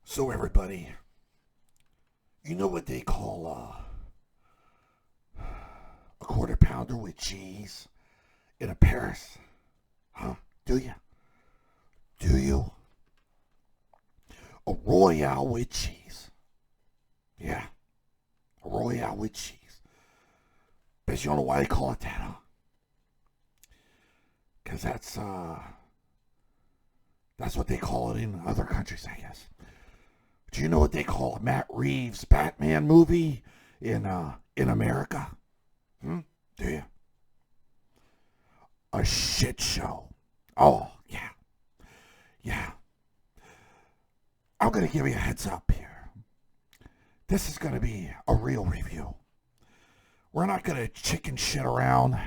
So everybody, you know what they call a quarter pounder with cheese in a Paris? Huh? Do you? Do you? A Royale with cheese. Yeah, a Royale with cheese. Bet you don't know why they call it that, huh? Because that's what they call it in other countries, I guess. Do you know what they call a Matt Reeves Batman movie in America? Hmm? Do you? A shit show. Oh, yeah. Yeah. I'm going to give you a heads up here. This is going to be a real review. We're not going to chicken shit around.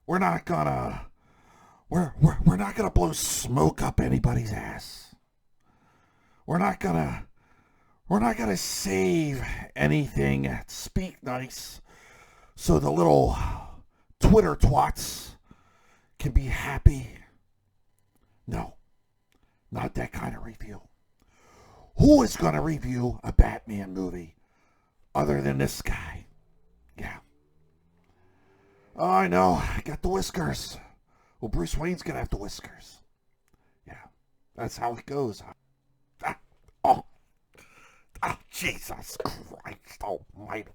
We're not going to we're not going to blow smoke up anybody's ass. We're not going to save anything, speak nice so the little Twitter twats can be happy. No. Not that kind of review. Who is going to review a Batman movie other than this guy? Yeah. Oh, I know. I got the whiskers. Well, Bruce Wayne's going to have the whiskers. Yeah. That's how it goes. Oh. Oh, Jesus Christ almighty.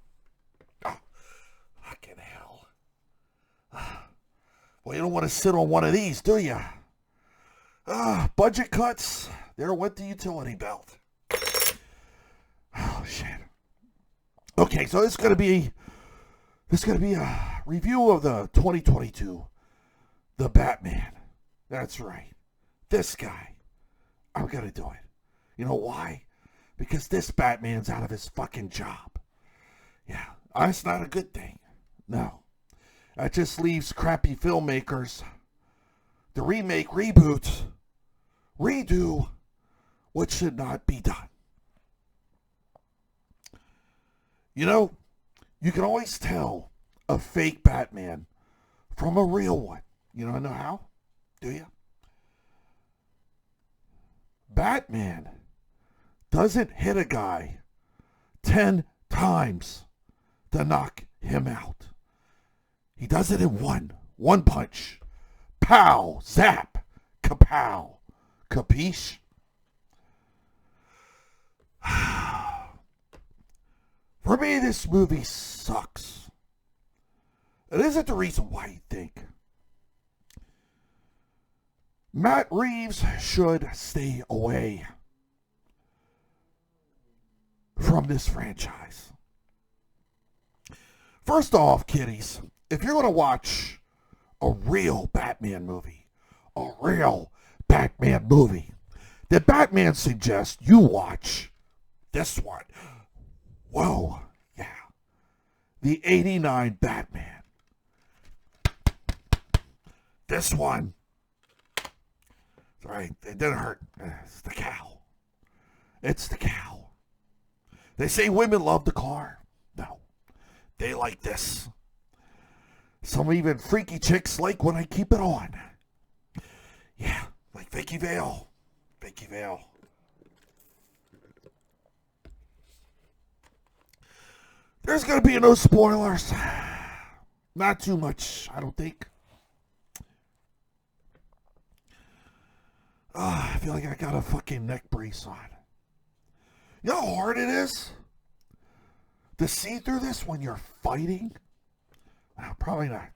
Oh, fucking hell. Well, you don't want to sit on one of these, do you? Budget cuts. There went the utility belt. Oh, shit. Okay, so this is gonna be a review of the 2022 The Batman. That's right. This guy. I'm gonna do it. You know why? Because this Batman's out of his fucking job. Yeah, that's not a good thing. No. That just leaves crappy filmmakers to remake, reboot, redo what should not be done. You know, you can always tell a fake Batman from a real one. You don't know how? Do you? Batman doesn't hit a guy 10 times to knock him out. He does it in one punch. Pow, zap, kapow. Capiche? For me, this movie sucks. It isn't the reason why you think. Matt Reeves should stay away from this franchise. First off, kiddies, if you're going to watch a real Batman movie, then Batman suggests you watch this one. Whoa, yeah. The 89 Batman. This one. Right, it didn't hurt. It's the cow. It's the cow. They say women love the car. No, they like this. Some even freaky chicks like when I keep it on. Yeah, like Vicky Vale. Vicky Vale. There's going to be no spoilers. Not too much, I don't think. I feel like I got a fucking neck brace on. You know how hard it is to see through this when you're fighting? Well, probably not.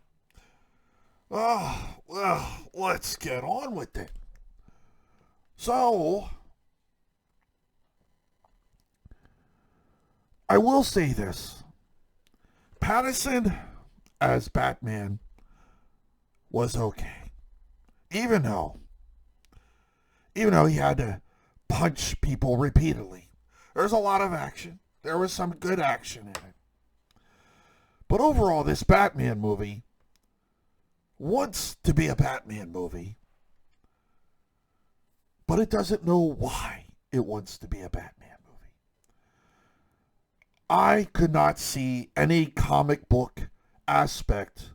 Oh, well, let's get on with it. So, I will say this. Pattinson as Batman was okay. Even though he had to punch people repeatedly. There's a lot of action. There was some good action in it. But overall, this Batman movie wants to be a Batman movie, but it doesn't know why it wants to be a Batman movie. I could not see any comic book aspect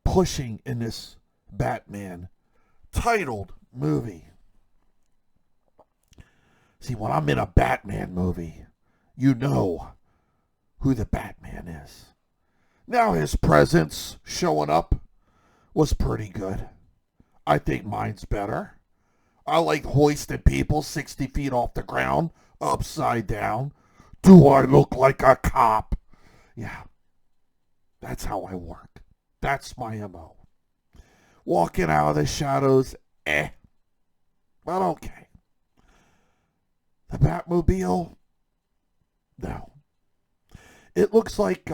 pushing in this Batman titled movie. See, when I'm in a Batman movie, you know who the Batman is. Now his presence showing up was pretty good. I think mine's better. I like hoisting people 60 feet off the ground, upside down. Do I look like a cop? Yeah, that's how I work. That's my MO. Walking out of the shadows, but okay. The Batmobile? No. It looks like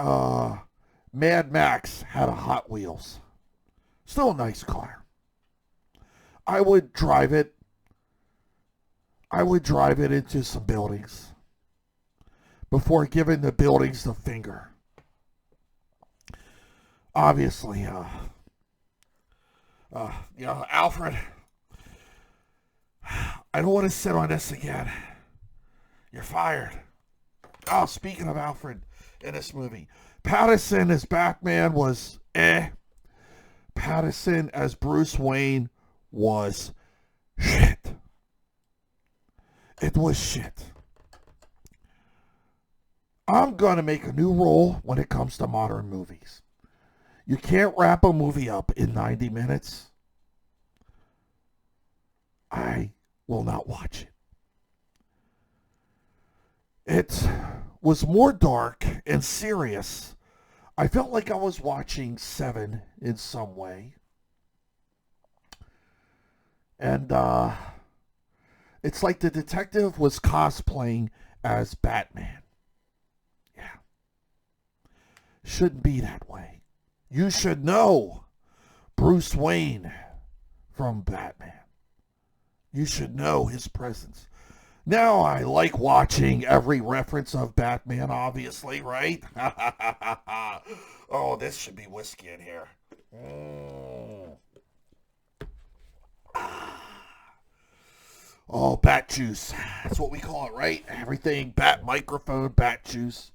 Mad Max had a Hot Wheels. Still a nice car. I would drive it. I would drive it into some buildings before giving the buildings the finger. Obviously, Alfred, I don't want to sit on this again. You're fired. Oh, speaking of Alfred in this movie, Pattinson as Batman was Pattinson as Bruce Wayne was shit. It was shit. I'm going to make a new rule when it comes to modern movies. You can't wrap a movie up in 90 minutes. I will not watch it. It was more dark and serious. I felt like I was watching Seven in some way. And it's like the detective was cosplaying as Batman. Yeah. Shouldn't be that way. You should know Bruce Wayne from Batman. You should know his presence. Now I like watching every reference of Batman, obviously, right? Oh, this should be whiskey in here. Oh, bat juice. That's what we call it, right? Everything, bat microphone, bat juice.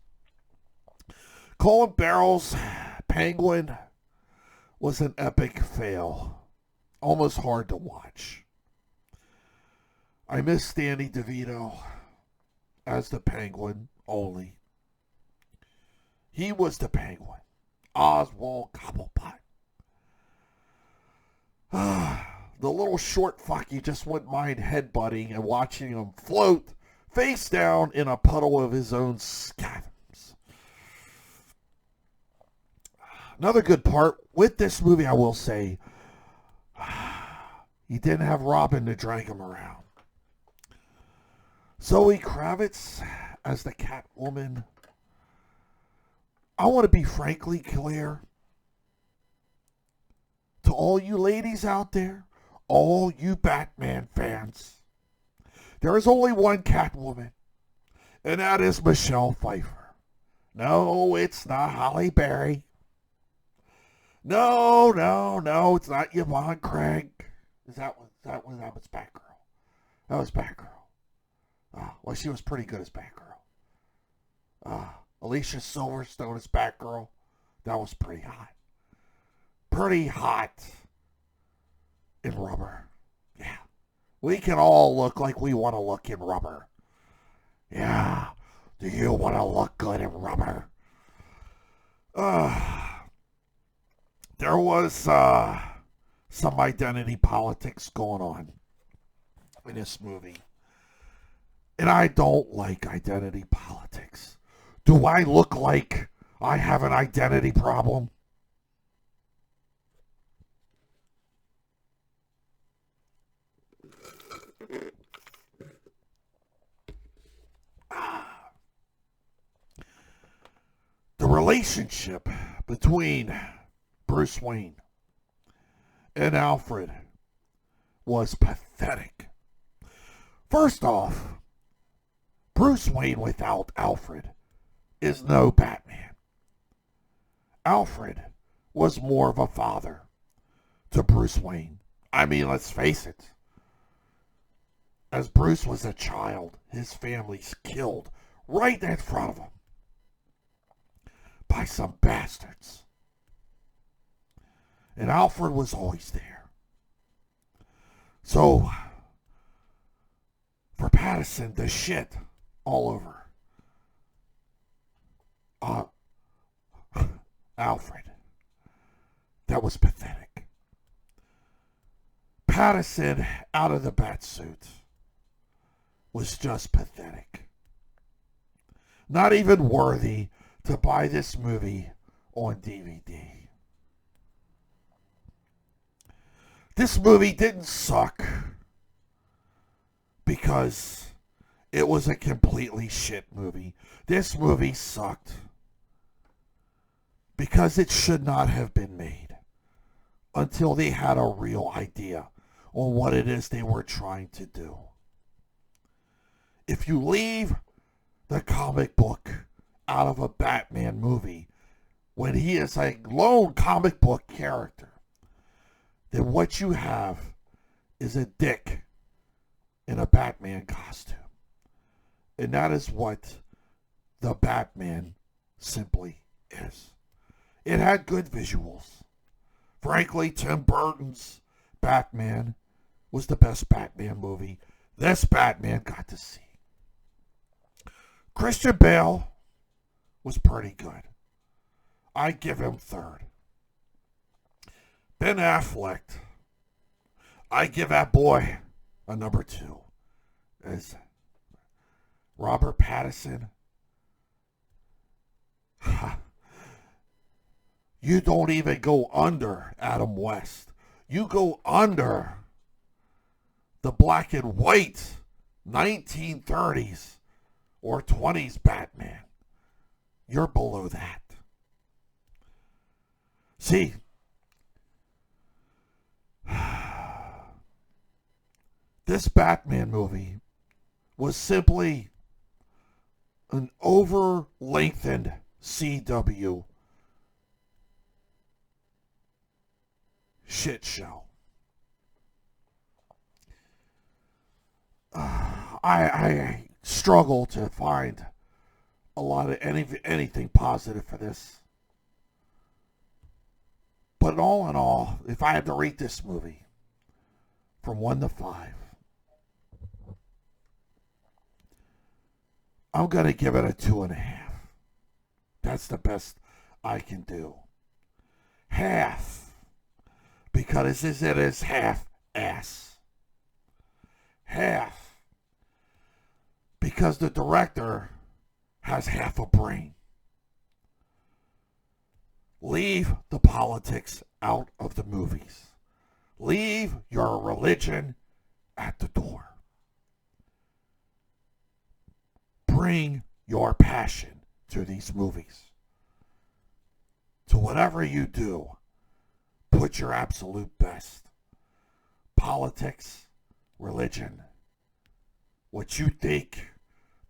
Colin Farrell's Penguin was an epic fail. Almost hard to watch. I miss Danny DeVito as the Penguin only. He was the Penguin. Oswald Cobblepot. The little short fuck you just wouldn't mind headbutting and watching him float face down in a puddle of his own scatums. Another good part with this movie, I will say, he didn't have Robin to drag him around. Zoe Kravitz as the Catwoman. I want to be frankly clear to all you ladies out there, all you Batman fans. There is only one Catwoman, and that is Michelle Pfeiffer. No, it's not Halle Berry. No, it's not Yvonne Craig. That was Batgirl. That was Batgirl. Well, she was pretty good as Batgirl. Alicia Silverstone as Batgirl. That was pretty hot. Pretty hot in rubber. Yeah. We can all look like we want to look in rubber. Yeah. Do you want to look good in rubber? There was some identity politics going on in this movie. And I don't like identity politics. Do I look like I have an identity problem? The relationship between Bruce Wayne and Alfred was pathetic. First off, Bruce Wayne without Alfred is no Batman. Alfred was more of a father to Bruce Wayne. I mean, let's face it. As Bruce was a child, his family's killed right in front of him by some bastards. And Alfred was always there. So, for Pattinson Patterson the shit all over uh, Alfred. That was pathetic. Patterson out of the batsuit was just pathetic. Not even worthy to buy this movie on DVD. This movie didn't suck because it was a completely shit movie. This movie sucked because it should not have been made until they had a real idea on what it is they were trying to do. If you leave the comic book out of a Batman movie when he is a lone comic book character, then what you have is a dick in a Batman costume. And that is what the Batman simply is. It had good visuals. Frankly, Tim Burton's Batman was the best Batman movie this Batman got to see. Christian Bale was pretty good. I give him third. Ben Affleck, I give that boy a number 2. As Robert Pattinson, you don't even go under Adam West. You go under the black and white 1930s or 20s Batman. You're below that. See, this Batman movie was simply an over-lengthened CW shit show. I struggle to find a lot of anything positive for this. But all in all, if I had to rate this movie from 1 to 5, I'm going to give it a 2.5. That's the best I can do. Half. Because it is half ass. Half. Because the director has half a brain. Leave the politics out of the movies. Leave your religion at the door. Bring your passion to these movies. To whatever you do, put your absolute best. Politics, religion, what you think,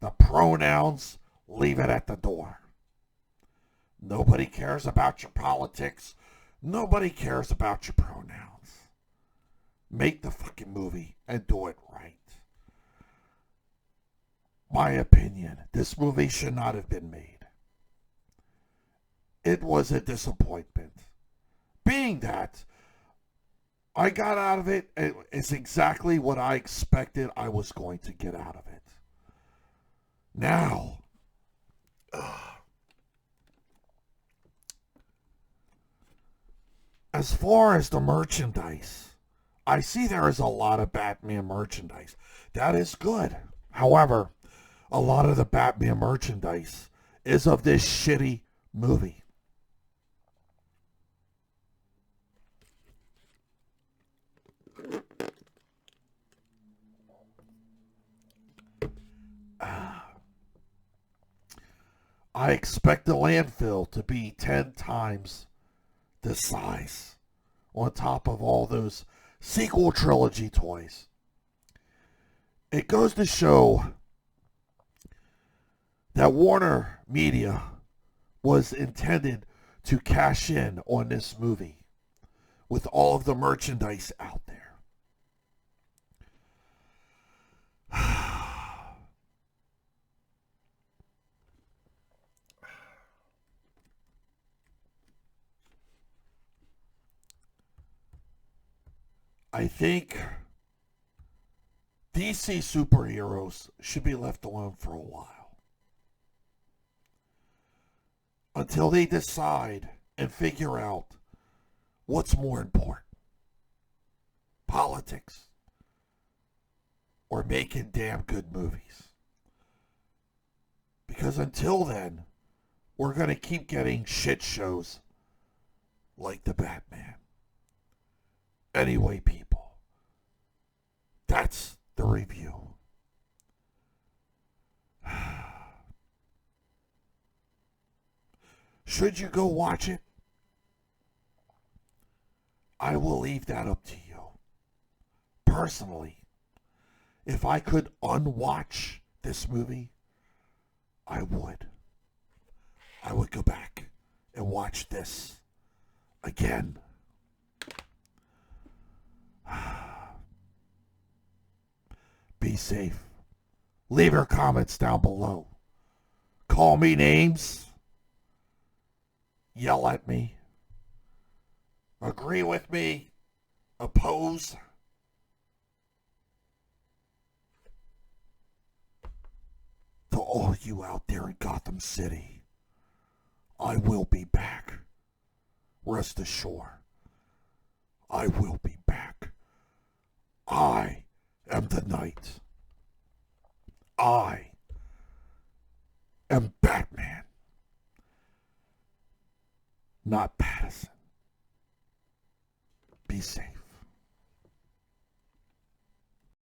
the pronouns, leave it at the door. Nobody cares about your politics. Nobody cares about your pronouns. Make the fucking movie and do it right. My opinion, this movie should not have been made. It was a disappointment. Being that I got out of it, it's exactly what I expected I was going to get out of it. Now, as far as the merchandise, I see there is a lot of Batman merchandise. That is good. However, a lot of the Batman merchandise is of this shitty movie. I expect the landfill to be 10 times the size on top of all those sequel trilogy toys. It goes to show that Warner Media was intended to cash in on this movie with all of the merchandise out there. I think DC superheroes should be left alone for a while. Until they decide and figure out what's more important. Politics or making damn good movies. Because until then, we're going to keep getting shit shows like the Batman. Anyway, people, that's the review. Should you go watch it? I will leave that up to you. Personally, if I could unwatch this movie, I would. I would go back and watch this again. Be safe. Leave your comments down below. Call me names. Yell at me. Agree with me. Oppose. To all you out there in Gotham City, I will be back. Rest assured, I will be back. I am the Knight. I am Batman, not Pattinson. Be safe.